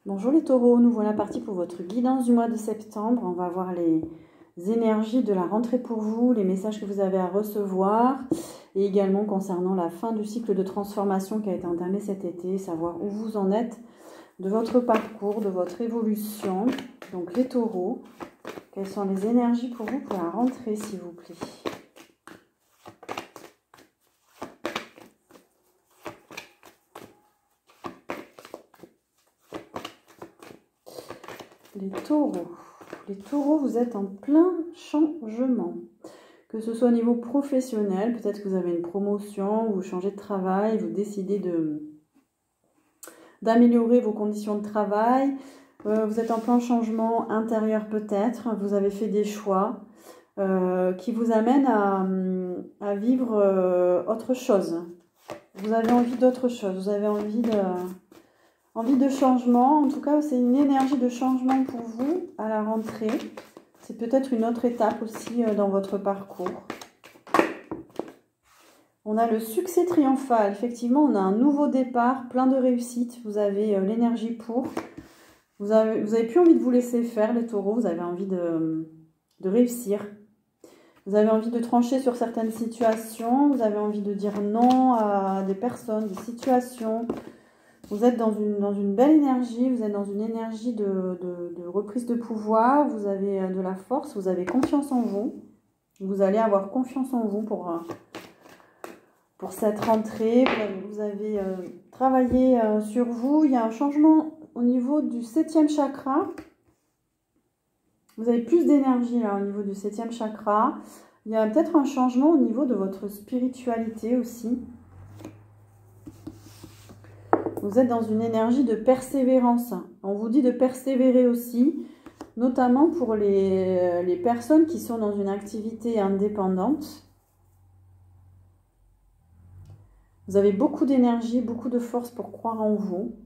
Bonjour les taureaux, nous voilà partis pour votre guidance du mois de septembre. On va voir les énergies de la rentrée pour vous, les messages que vous avez à recevoir et également concernant la fin du cycle de transformation qui a été entamé cet été, savoir où vous en êtes de votre parcours, de votre évolution. Donc les taureaux, quelles sont les énergies pour vous pour la rentrée s'il vous plaît? Les taureaux, vous êtes en plein changement. Que ce soit au niveau professionnel, peut-être que vous avez une promotion, vous changez de travail, vous décidez d'améliorer vos conditions de travail. Vous êtes en plein changement intérieur peut-être, vous avez fait des choix qui vous amènent à vivre autre chose. Vous avez envie d'autre chose, vous avez envie de changement. En tout cas, c'est une énergie de changement pour vous à la rentrée. C'est peut-être une autre étape aussi dans votre parcours. On a le succès triomphal. Effectivement, on a un nouveau départ, plein de réussite. Vous avez l'énergie pour. Vous avez plus envie de vous laisser faire, les taureaux. Vous avez envie de réussir. Vous avez envie de trancher sur certaines situations. Vous avez envie de dire non à des personnes, des situations. Vous êtes dans une belle énergie, vous êtes dans une énergie de reprise de pouvoir, vous avez de la force, vous avez confiance en vous. Vous allez avoir confiance en vous pour cette rentrée. Vous avez travaillé sur vous. Il y a un changement au niveau du 7e chakra. Vous avez plus d'énergie là au niveau du 7e chakra. Il y a peut-être un changement au niveau de votre spiritualité aussi. Vous êtes dans une énergie de persévérance. On vous dit de persévérer aussi, notamment pour les personnes qui sont dans une activité indépendante. Vous avez beaucoup d'énergie, beaucoup de force pour croire en vous.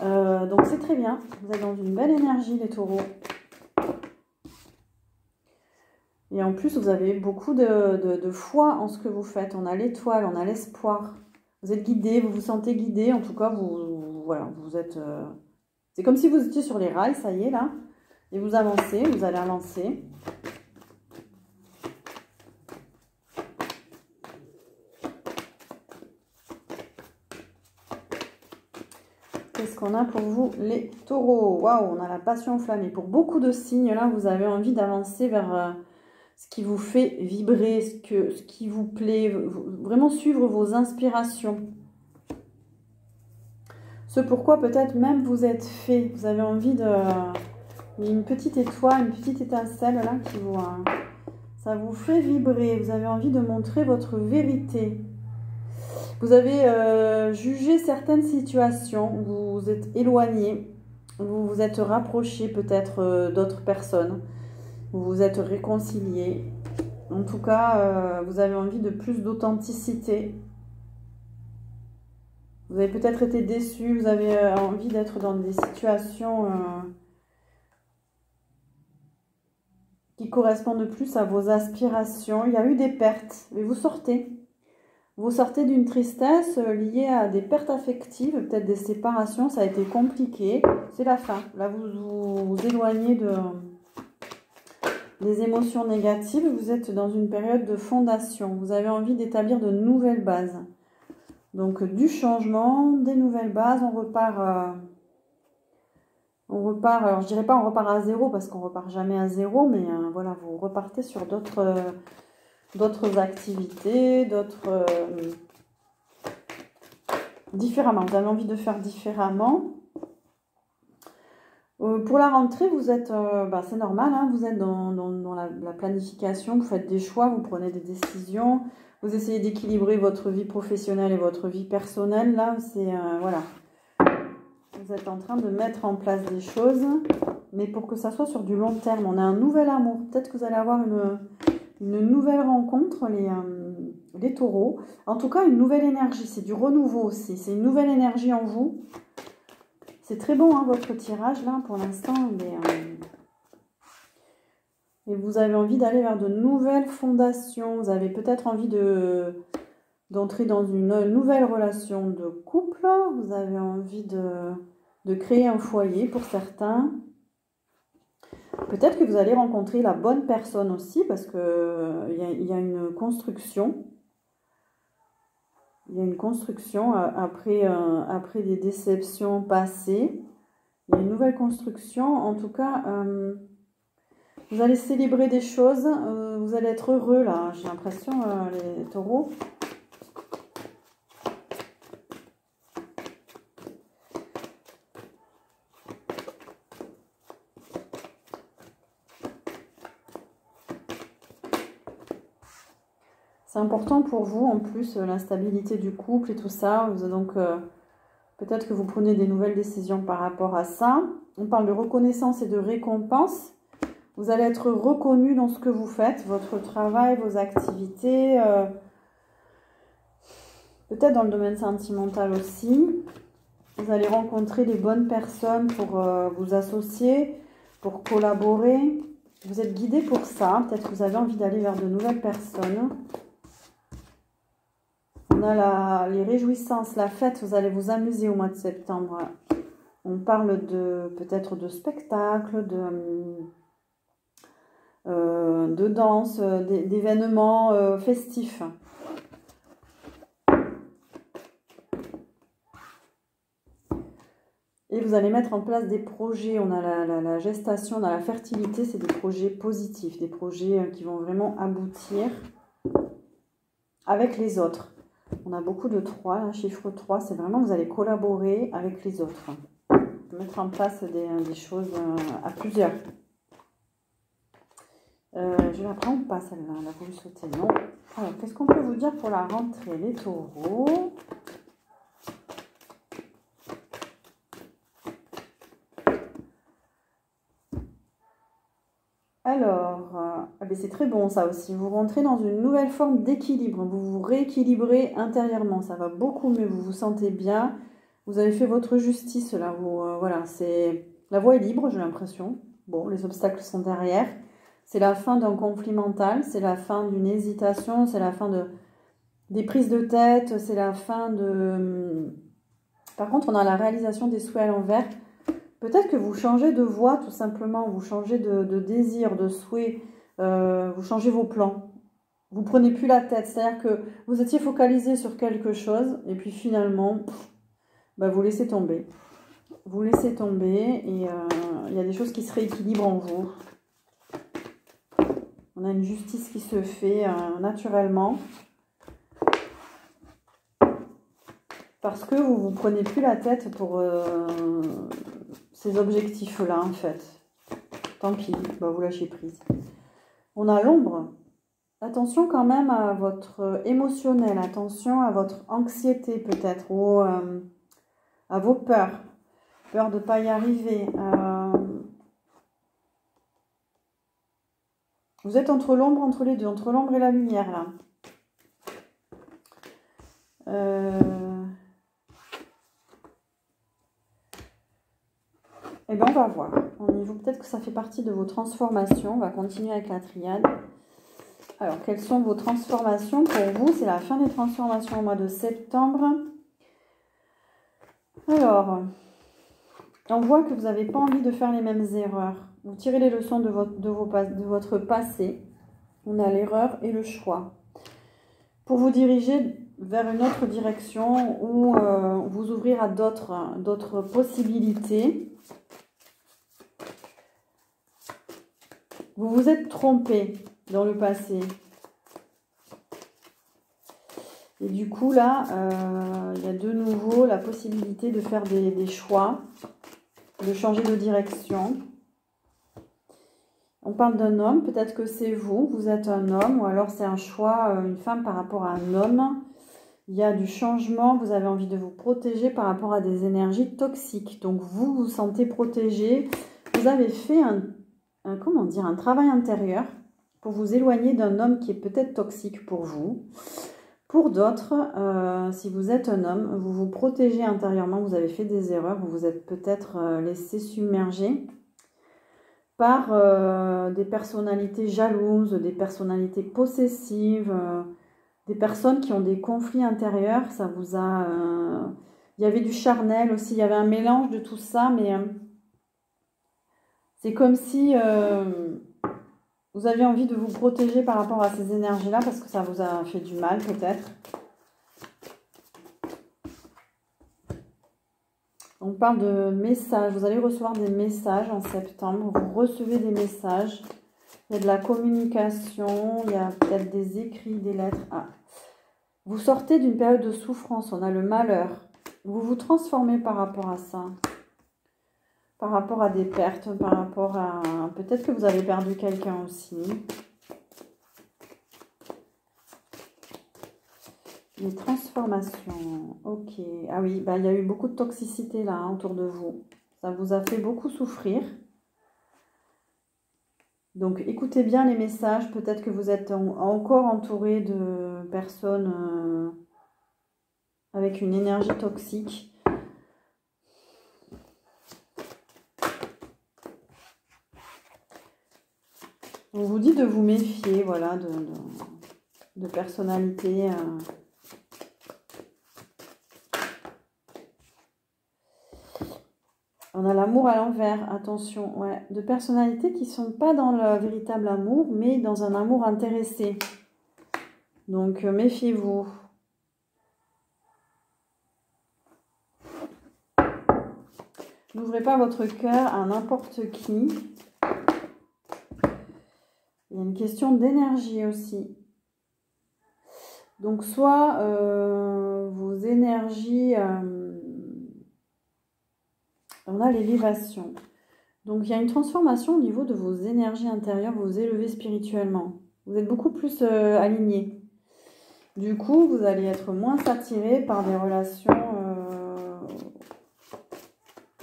Donc c'est très bien. Vous êtes dans une belle énergie, les taureaux. Et en plus, vous avez beaucoup de foi en ce que vous faites. On a l'étoile, on a l'espoir. Vous êtes guidé, vous vous sentez guidé. En tout cas, voilà, vous êtes... c'est comme si vous étiez sur les rails, ça y est, là. Et vous avancez, vous allez avancer. Qu'est-ce qu'on a pour vous, les taureaux? Waouh, on a la passion enflammée. Pour beaucoup de signes, là, vous avez envie d'avancer vers ce qui vous fait vibrer, ce qui vous plaît. Vraiment suivre vos inspirations. Ce pourquoi peut-être même vous êtes fait. Vous avez envie de... Il y a une petite étoile, une petite étincelle là qui vous... ça vous fait vibrer. Vous avez envie de montrer votre vérité. Vous avez jugé certaines situations. Vous vous êtes éloigné. Vous vous êtes rapproché peut-être d'autres personnes. Vous vous êtes réconcilié. En tout cas, vous avez envie de plus d'authenticité. Vous avez peut-être été déçu, vous avez envie d'être dans des situations qui correspondent plus à vos aspirations. Il y a eu des pertes, mais vous sortez. Vous sortez d'une tristesse liée à des pertes affectives, peut-être des séparations, ça a été compliqué. C'est la fin. Là, vous éloignez des émotions négatives. Vous êtes dans une période de fondation. Vous avez envie d'établir de nouvelles bases. Donc du changement, des nouvelles bases, on repart, alors je dirais pas on repart à zéro parce qu'on repart jamais à zéro, mais voilà, vous repartez sur d'autres activités, différemment, vous avez envie de faire différemment. Pour la rentrée, vous êtes, c'est normal, hein, vous êtes dans la planification, vous faites des choix, vous prenez des décisions. Vous essayez d'équilibrer votre vie professionnelle et votre vie personnelle. Là, c'est... voilà. Vous êtes en train de mettre en place des choses. Mais pour que ça soit sur du long terme. On a un nouvel amour. Peut-être que vous allez avoir une nouvelle rencontre, les taureaux. En tout cas, une nouvelle énergie. C'est du renouveau aussi. C'est une nouvelle énergie en vous. C'est très bon, hein, votre tirage, là, pour l'instant. Et vous avez envie d'aller vers de nouvelles fondations. Vous avez peut-être envie de d'entrer dans une nouvelle relation de couple. Vous avez envie de créer un foyer pour certains. Peut-être que vous allez rencontrer la bonne personne aussi parce qu'il y a une construction. Il y a une construction après des déceptions passées. Il y a une nouvelle construction. En tout cas, vous allez célébrer des choses. Vous allez être heureux là, j'ai l'impression, les taureaux. C'est important pour vous, en plus, l'instabilité du couple et tout ça. Donc, peut-être que vous prenez des nouvelles décisions par rapport à ça. On parle de reconnaissance et de récompense. Vous allez être reconnu dans ce que vous faites, votre travail, vos activités. Peut-être dans le domaine sentimental aussi. Vous allez rencontrer les bonnes personnes pour vous associer, pour collaborer. Vous êtes guidé pour ça. Peut-être que vous avez envie d'aller vers de nouvelles personnes. On a les réjouissances, la fête, vous allez vous amuser au mois de septembre. On parle peut-être de spectacles, de danse, d'événements festifs. Et vous allez mettre en place des projets. On a la gestation, on a la fertilité, c'est des projets positifs, des projets qui vont vraiment aboutir avec les autres. On a beaucoup de 3, là, chiffre 3, c'est vraiment vous allez collaborer avec les autres. Mettre en place des choses à plusieurs. Je la prends ou pas celle-là? Elle a voulu sauter, non? Alors, qu'est-ce qu'on peut vous dire pour la rentrée, les taureaux? Alors, c'est très bon ça aussi. Vous rentrez dans une nouvelle forme d'équilibre. Vous vous rééquilibrez intérieurement. Ça va beaucoup mieux. Vous vous sentez bien. Vous avez fait votre justice là. Voilà, la voie est libre, j'ai l'impression. Bon, les obstacles sont derrière. C'est la fin d'un conflit mental. C'est la fin d'une hésitation. C'est la fin des prises de tête. C'est la fin de... Par contre, on a la réalisation des souhaits à l'envers. Peut-être que vous changez de voie tout simplement, vous changez de désir, de souhait, vous changez vos plans. Vous prenez plus la tête, c'est-à-dire que vous étiez focalisé sur quelque chose et puis finalement, vous laissez tomber. Vous laissez tomber et il y a des choses qui se rééquilibrent en vous. On a une justice qui se fait naturellement. Parce que vous ne vous prenez plus la tête pour ces objectifs-là, en fait. Tant pis, vous lâchez prise. On a l'ombre. Attention quand même à votre émotionnel, attention à votre anxiété peut-être, ou à vos peurs. Peur de ne pas y arriver. Vous êtes entre l'ombre, entre les deux, entre l'ombre et la lumière, là. Eh bien, on va voir. Peut-être que ça fait partie de vos transformations. On va continuer avec la triade. Alors, quelles sont vos transformations pour vous? C'est la fin des transformations au mois de septembre. Alors, on voit que vous n'avez pas envie de faire les mêmes erreurs. Vous tirez les leçons de votre passé. On a l'erreur et le choix. Pour vous diriger vers une autre direction ou vous ouvrir à d'autres possibilités. Vous vous êtes trompé dans le passé. Et du coup, là, il y a de nouveau la possibilité de faire des choix, de changer de direction. On parle d'un homme, peut-être que c'est vous, vous êtes un homme, ou alors c'est un choix, une femme par rapport à un homme. Il y a du changement, vous avez envie de vous protéger par rapport à des énergies toxiques. Donc, vous vous sentez protégé. Vous avez fait un travail intérieur pour vous éloigner d'un homme qui est peut-être toxique pour vous. Pour d'autres, si vous êtes un homme, vous vous protégez intérieurement, vous avez fait des erreurs, vous vous êtes peut-être laissé submerger par des personnalités jalouses, des personnalités possessives, des personnes qui ont des conflits intérieurs. Ça vous a... il y avait du charnel aussi, il y avait un mélange de tout ça, mais c'est comme si vous aviez envie de vous protéger par rapport à ces énergies-là parce que ça vous a fait du mal peut-être. On parle de messages, vous allez recevoir des messages en septembre, vous recevez des messages, il y a de la communication, il y a peut-être des écrits, des lettres. Ah. Vous sortez d'une période de souffrance, on a le malheur, vous vous transformez par rapport à ça, par rapport à des pertes, par rapport à... Peut-être que vous avez perdu quelqu'un aussi. Les transformations, ok. Ah oui, bah, il y a eu beaucoup de toxicité là autour de vous. Ça vous a fait beaucoup souffrir. Donc écoutez bien les messages. Peut-être que vous êtes encore entouré de personnes avec une énergie toxique. On vous dit de vous méfier, voilà, de personnalités. On a l'amour à l'envers, attention, ouais, de personnalités qui ne sont pas dans le véritable amour, mais dans un amour intéressé. Donc, méfiez-vous. N'ouvrez pas votre cœur à n'importe qui. Il y a une question d'énergie aussi. Donc, soit vos énergies... on a l'élévation. Donc, il y a une transformation au niveau de vos énergies intérieures, vous élevez spirituellement. Vous êtes beaucoup plus alignés. Du coup, vous allez être moins attiré par des relations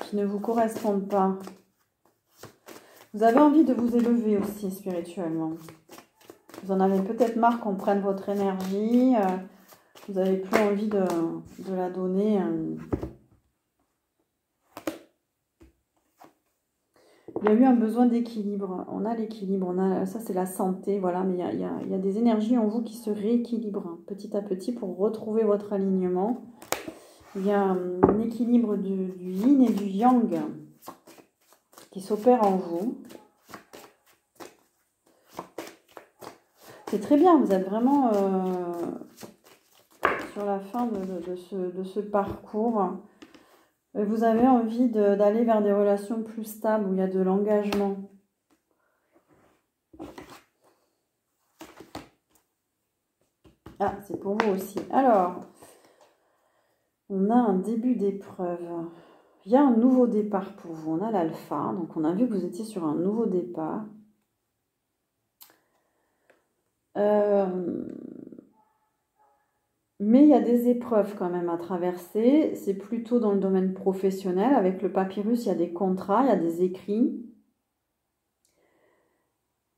qui ne vous correspondent pas. Vous avez envie de vous élever aussi spirituellement. Vous en avez peut-être marre qu'on prenne votre énergie. Vous n'avez plus envie de la donner. Il y a eu un besoin d'équilibre. On a l'équilibre. Ça, c'est la santé. Voilà, mais il y a des énergies en vous qui se rééquilibrent petit à petit pour retrouver votre alignement. Il y a un équilibre du yin et du yang qui s'opère en vous. C'est très bien, vous êtes vraiment sur la fin de ce parcours. Vous avez envie d'aller vers des relations plus stables, où il y a de l'engagement. Ah, c'est pour vous aussi. Alors, on a un début d'épreuve. Il y a un nouveau départ pour vous. On a l'alpha, donc on a vu que vous étiez sur un nouveau départ. Mais il y a des épreuves quand même à traverser. C'est plutôt dans le domaine professionnel. Avec le papyrus, il y a des contrats, il y a des écrits.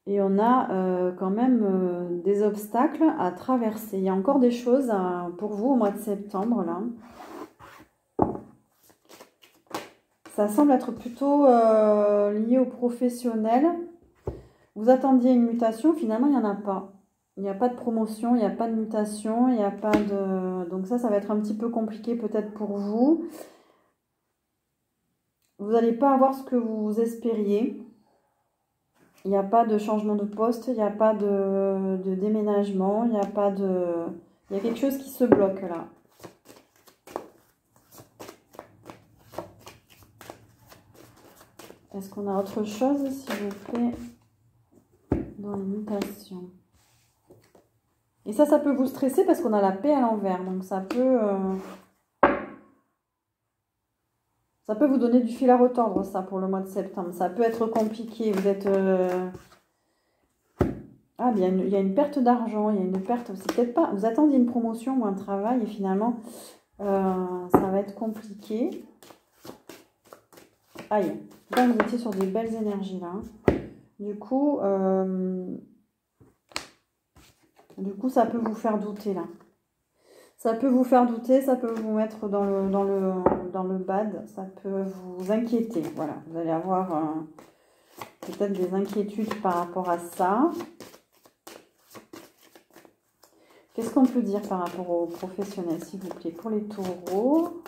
Et on a quand même des obstacles à traverser. Il y a encore des choses pour vous au mois de septembre, là. Ça semble être plutôt lié au professionnel. Vous attendiez une mutation, finalement, il n'y en a pas. Il n'y a pas de promotion, il n'y a pas de mutation, il n'y a pas de... Donc ça va être un petit peu compliqué peut-être pour vous. Vous n'allez pas avoir ce que vous espériez. Il n'y a pas de changement de poste, il n'y a pas de déménagement, il n'y a pas de... Il y a quelque chose qui se bloque là. Est-ce qu'on a autre chose, s'il vous plaît, dans les mutations? Et ça peut vous stresser parce qu'on a la paix à l'envers. Donc ça peut vous donner du fil à retordre, ça, pour le mois de septembre. Ça peut être compliqué. Vous êtes... Ah, il y a une perte d'argent. Il y a une perte... C'est peut-être pas... Vous attendiez une promotion ou un travail et finalement, ça va être compliqué. Aïe. Là, vous étiez sur des belles énergies, là. Du coup, ça peut vous faire douter, là. Ça peut vous faire douter, ça peut vous mettre dans le bad, ça peut vous inquiéter. Voilà, vous allez avoir peut-être des inquiétudes par rapport à ça. Qu'est-ce qu'on peut dire par rapport aux professionnels, s'il vous plaît, pour les taureaux?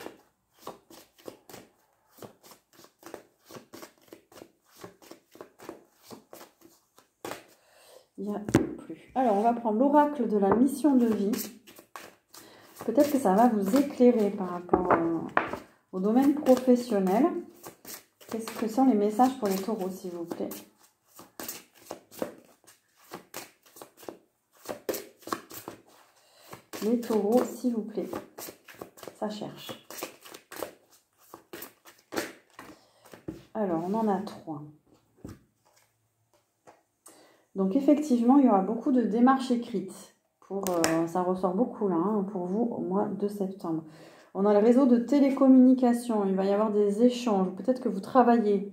Il n'y a plus. Alors, on va prendre l'oracle de la mission de vie. Peut-être que ça va vous éclairer par rapport au domaine professionnel. Qu'est-ce que sont les messages pour les taureaux, s'il vous plaît? Les taureaux, s'il vous plaît. Ça cherche. Alors, on en a 3. Donc, effectivement, il y aura beaucoup de démarches écrites. Ça ressort beaucoup là, hein, pour vous, au mois de septembre. On a le réseau de télécommunications. Il va y avoir des échanges. Peut-être que vous travaillez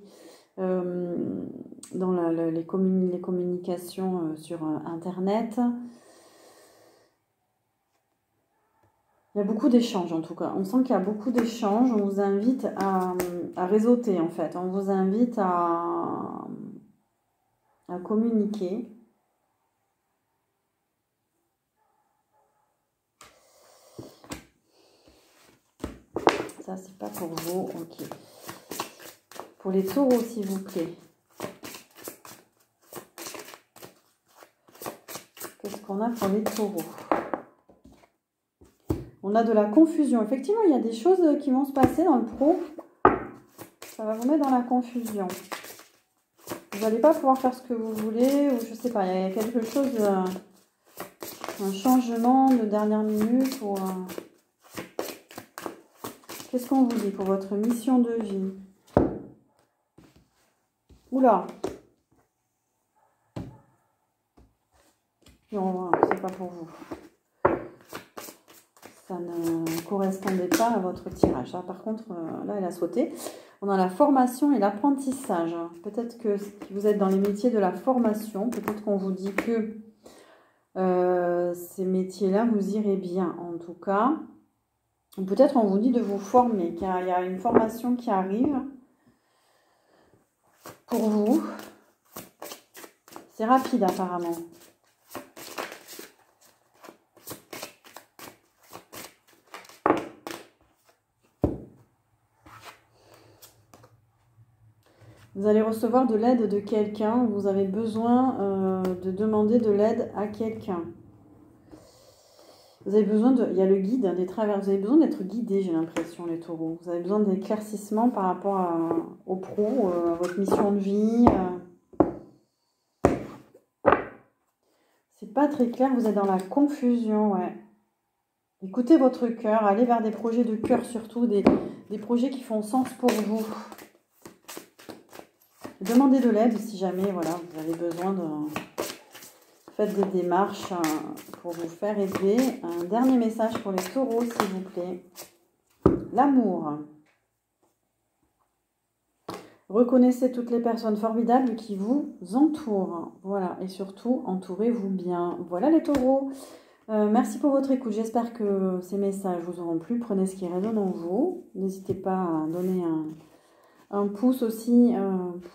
dans les communications sur Internet. Il y a beaucoup d'échanges en tout cas. On sent qu'il y a beaucoup d'échanges. On vous invite à réseauter en fait. On vous invite à communiquer. Ça, c'est pas pour vous. Ok. Pour les taureaux, s'il vous plaît. Qu'est-ce qu'on a pour les taureaux? On a de la confusion. Effectivement, il y a des choses qui vont se passer dans le pro. Ça va vous mettre dans la confusion. Vous n'allez pas pouvoir faire ce que vous voulez. Ou je sais pas, il y a quelque chose... un changement de dernière minute. Ou, qu'est-ce qu'on vous dit pour votre mission de vie? Oula! Non, c'est pas pour vous. Ça ne correspondait pas à votre tirage. Là, par contre, là, elle a sauté. On a la formation et l'apprentissage. Peut-être que si vous êtes dans les métiers de la formation, peut-être qu'on vous dit que ces métiers-là, vous irez bien. En tout cas, peut-être on vous dit de vous former, qu'il y a une formation qui arrive pour vous. C'est rapide apparemment. Vous allez recevoir de l'aide de quelqu'un. Vous avez besoin de demander de l'aide à quelqu'un. Vous avez besoin de... Il y a le guide des travers. Vous avez besoin d'être guidé, j'ai l'impression, les taureaux. Vous avez besoin d'éclaircissement par rapport au pro, à votre mission de vie. C'est pas très clair. Vous êtes dans la confusion, ouais. Écoutez votre cœur. Allez vers des projets de cœur surtout. Des projets qui font sens pour vous. Demandez de l'aide si jamais voilà, vous avez besoin de... Faites des démarches pour vous faire aider. Un dernier message pour les taureaux, s'il vous plaît. L'amour. Reconnaissez toutes les personnes formidables qui vous entourent. Voilà, et surtout, entourez-vous bien. Voilà les taureaux. Merci pour votre écoute. J'espère que ces messages vous auront plu. Prenez ce qui résonne en vous. N'hésitez pas à donner un pouce aussi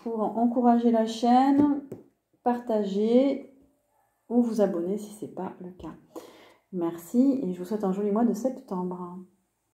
pour encourager la chaîne, partager ou vous abonner si ce n'est pas le cas. Merci et je vous souhaite un joli mois de septembre.